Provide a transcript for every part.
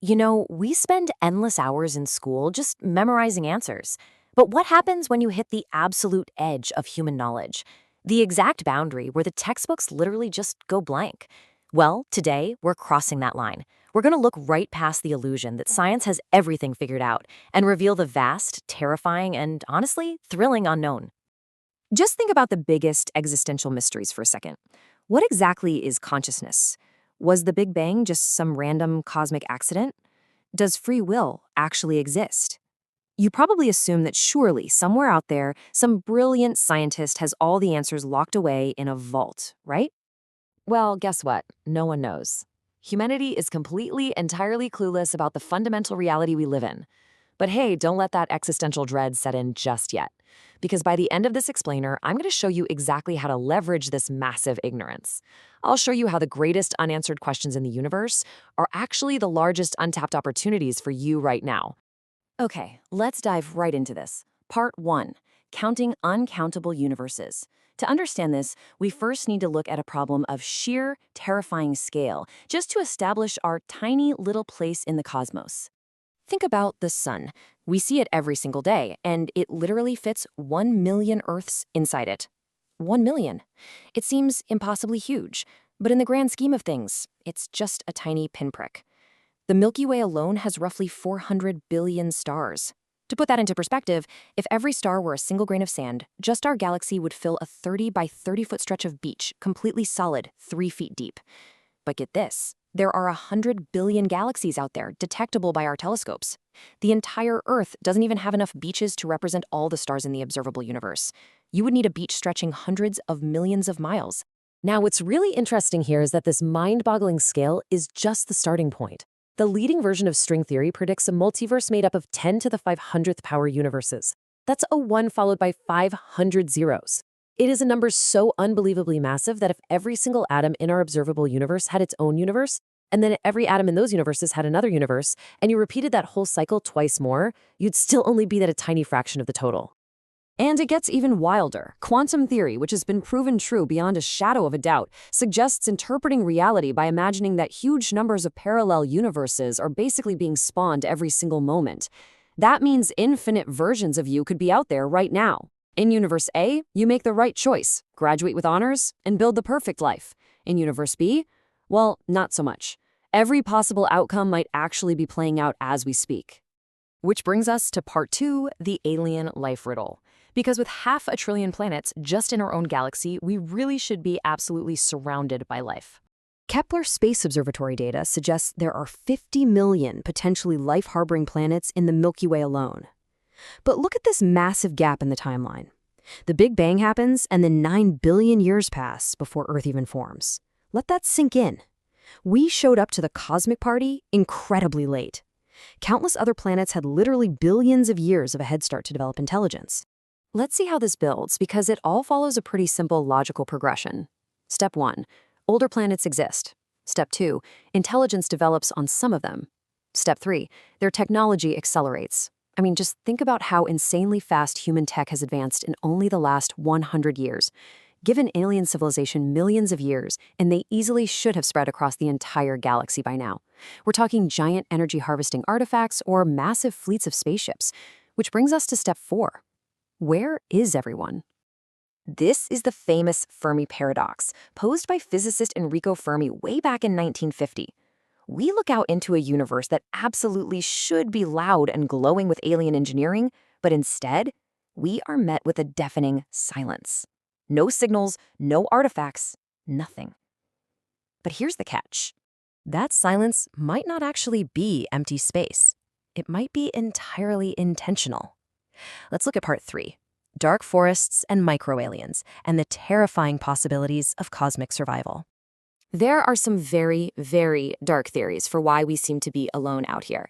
You know, we spend endless hours in school just memorizing answers. But what happens when you hit the absolute edge of human knowledge? The exact boundary where the textbooks literally just go blank. Well, today, we're crossing that line. We're going to look right past the illusion that science has everything figured out and reveal the vast, terrifying, and honestly, thrilling unknown. Just think about the biggest existential mysteries for a second. What exactly is consciousness? Was the Big Bang just some random cosmic accident? Does free will actually exist? You probably assume that surely, somewhere out there, some brilliant scientist has all the answers locked away in a vault, right? Well, guess what? No one knows. Humanity is completely, entirely clueless about the fundamental reality we live in. But hey, don't let that existential dread set in just yet. Because by the end of this explainer, I'm going to show you exactly how to leverage this massive ignorance. I'll show you how the greatest unanswered questions in the universe are actually the largest untapped opportunities for you right now. Okay, let's dive right into this. Part 1. Counting uncountable universes. To understand this, we first need to look at a problem of sheer, terrifying scale, just to establish our tiny little place in the cosmos. Think about the sun. We see it every single day, and it literally fits 1 million Earths inside it. 1 million. It seems impossibly huge, but in the grand scheme of things, it's just a tiny pinprick. The Milky Way alone has roughly 400 billion stars. To put that into perspective, if every star were a single grain of sand, just our galaxy would fill a 30 by 30-foot stretch of beach, completely solid, 3 feet deep. But get this, there are 100 billion galaxies out there, detectable by our telescopes. The entire Earth doesn't even have enough beaches to represent all the stars in the observable universe. You would need a beach stretching hundreds of millions of miles. Now, what's really interesting here is that this mind-boggling scale is just the starting point. The leading version of string theory predicts a multiverse made up of 10 to the 500th power universes. That's a 1 followed by 500 zeros. It is a number so unbelievably massive that if every single atom in our observable universe had its own universe, and then every atom in those universes had another universe, and you repeated that whole cycle twice more, you'd still only be at a tiny fraction of the total. And it gets even wilder. Quantum theory, which has been proven true beyond a shadow of a doubt, suggests interpreting reality by imagining that huge numbers of parallel universes are basically being spawned every single moment. That means infinite versions of you could be out there right now. In Universe A, you make the right choice, graduate with honors, and build the perfect life. In Universe B, well, not so much. Every possible outcome might actually be playing out as we speak. Which brings us to Part 2, the alien life riddle. Because with 500 billion planets just in our own galaxy, we really should be absolutely surrounded by life. Kepler Space Observatory data suggests there are 50 million potentially life-harboring planets in the Milky Way alone. But look at this massive gap in the timeline. The Big Bang happens, and then 9 billion years pass before Earth even forms. Let that sink in. We showed up to the cosmic party incredibly late. Countless other planets had literally billions of years of a head start to develop intelligence. Let's see how this builds, because it all follows a pretty simple logical progression. Step 1. Older planets exist. Step 2. Intelligence develops on some of them. Step 3. Their technology accelerates. I mean, just think about how insanely fast human tech has advanced in only the last 100 years. Give an alien civilization millions of years, and they easily should have spread across the entire galaxy by now. We're talking giant energy-harvesting artifacts or massive fleets of spaceships. Which brings us to Step 4. Where is everyone? This is the famous Fermi paradox, posed by physicist Enrico Fermi way back in 1950. We look out into a universe that absolutely should be loud and glowing with alien engineering, but instead, we are met with a deafening silence. No signals, no artifacts, nothing. But here's the catch. That silence might not actually be empty space. It might be entirely intentional. Let's look at Part 3, dark forests and microaliens, and the terrifying possibilities of cosmic survival. There are some very, very dark theories for why we seem to be alone out here.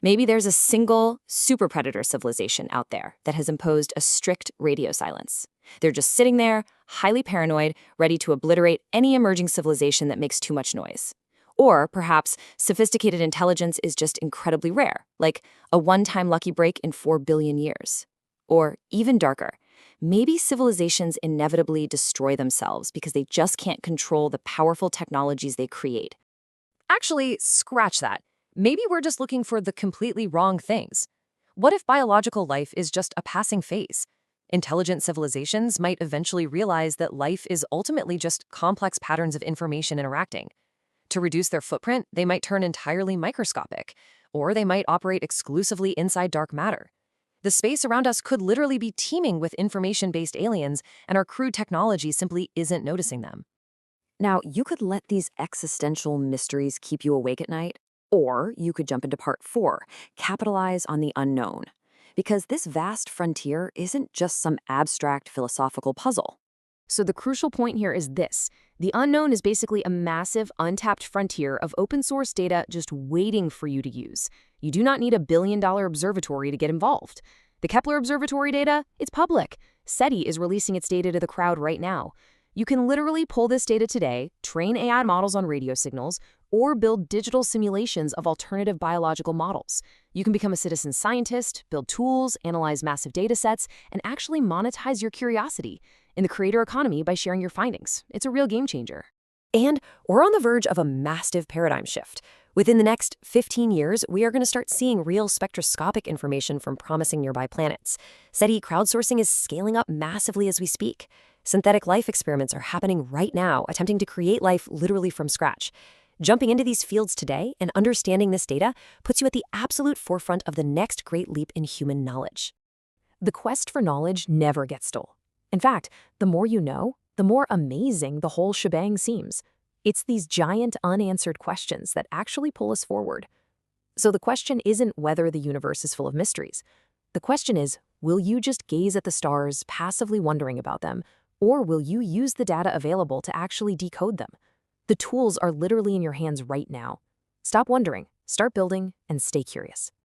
Maybe there's a single super predator civilization out there that has imposed a strict radio silence. They're just sitting there, highly paranoid, ready to obliterate any emerging civilization that makes too much noise. Or perhaps sophisticated intelligence is just incredibly rare, like a one-time lucky break in 4 billion years. Or even darker, maybe civilizations inevitably destroy themselves because they just can't control the powerful technologies they create. Actually, scratch that. maybe we're just looking for the completely wrong things. What if biological life is just a passing phase? Intelligent civilizations might eventually realize that life is ultimately just complex patterns of information interacting. To reduce their footprint, they might turn entirely microscopic, or they might operate exclusively inside dark matter. The space around us could literally be teeming with information-based aliens, and our crude technology simply isn't noticing them. Now, you could let these existential mysteries keep you awake at night, or you could jump into part 4, capitalize on the unknown. Because this vast frontier isn't just some abstract philosophical puzzle. So the crucial point here is this. The unknown is basically a massive, untapped frontier of open source data just waiting for you to use. You do not need a billion-dollar observatory to get involved. The Kepler Observatory data, it's public. SETI is releasing its data to the crowd right now. You can literally pull this data today, train AI models on radio signals, or build digital simulations of alternative biological models. You can become a citizen scientist, build tools, analyze massive data sets, and actually monetize your curiosity in the creator economy by sharing your findings. It's a real game changer. And we're on the verge of a massive paradigm shift. Within the next 15 years, we are going to start seeing real spectroscopic information from promising nearby planets. SETI crowdsourcing is scaling up massively as we speak. Synthetic life experiments are happening right now, attempting to create life literally from scratch. Jumping into these fields today and understanding this data puts you at the absolute forefront of the next great leap in human knowledge. The quest for knowledge never gets dull. In fact, the more you know, the more amazing the whole shebang seems. It's these giant unanswered questions that actually pull us forward. So the question isn't whether the universe is full of mysteries. The question is, will you just gaze at the stars, passively wondering about them, or will you use the data available to actually decode them? The tools are literally in your hands right now. Stop wondering, start building, and stay curious.